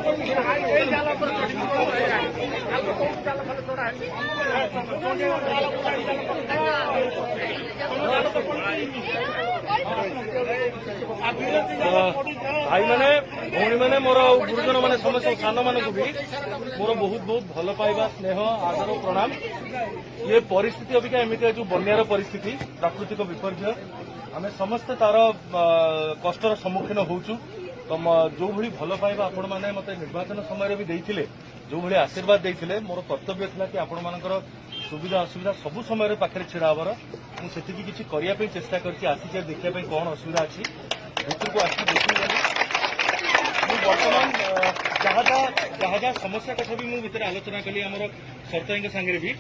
भाई मैंने भौणी मैंने मोर गुरुजन मैंने समस्त सान मानक भी मोर बहुत बहुत भल पाइबा स्नेह आदर प्रणाम। ये परिस्थिति अबिका एमती जो बन्यार परिस्थिति प्राकृतिक विपर्य आम समस्ते तार कष्टर सम्मुखीन होचु। तो जो भली भल पाइबा आपण मैंने मत निर्वाचन समय भी देइथिले, जो भली आशीर्वाद देइथिले, मोर कर्तव्य था कि आपण मानकर सुविधा असुविधा सबु समय पाखे छिड़ा हबार मुझे किसी करने चेष्टा करके आसी देखा कौन असुविधा अच्छी भितर को आसी देखी बर्तमान जहाँ जहाँ समस्या कथा भी मुझे आलोचना कली आम सरपंच सांगे भी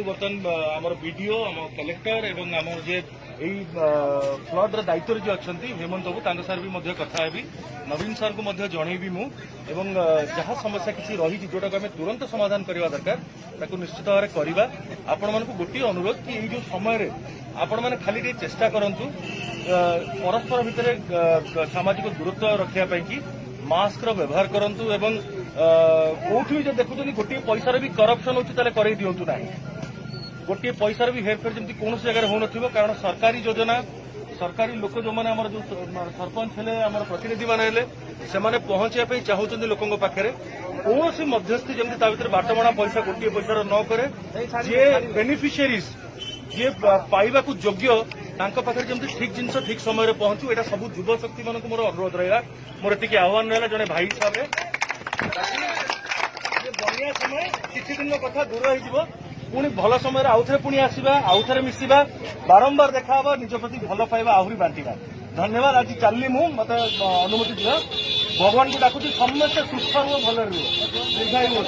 बर्तमान आम बीडीओ आम कलेक्टर एवं आम जे फ्लड दायित्व जो अच्छा हेमंत बाबू सार भी कथा हेबी नवीन सार को जनईबी मु एवं जहाँ समस्या किसी रही जोटा को आम तुरंत समाधान करवा दरकार ताकू निश्चित भाव करवा। आपण मानक गोटे अनुरोध कि जो समय आपण मैंने खाली चेष्टा करंतु परस्पर भितर सामाजिक दूरत्व रखापी कि मास्क व्यवहार करंतु एवं कोठी जो देखुं गोटे पैसार भी करप्शन होती करई दिंतु ना गोटे पैसार भी हेरफेर जमी कौन जगह हो कारण सरकारी योजना सरकारी लोक जो मैंने जो सरपंच है आम प्रतिनिधि मैंने से पहुंचापी चाहते लोकों पाखे कौन सी मध्यस्थी जमी बाटबणा पैसा गोटे पैसार न करे जे बेनिफिशियरीज जे पाइबा योग्य पाखे जमी ठीक जिनस ठीक समय पहुंचू यहाँ सब युव शक्ति मान मोर अनुरोध रहा मोर एति आह्वान रहा जड़े भाई हिसाब से बनिया समय किसी दिन कथा दूर हो पुणी भल समय आउ थे पुणी आसवा आउ थे मिसवा बारंबार देखा निज प्रति भल पाइबा आहरी बांटा। धन्यवाद। आज चलनी मु मत अनुमति दियो भगवान को डाकुची समस्त सुस्थ रुह भल रुह दीर्घायु।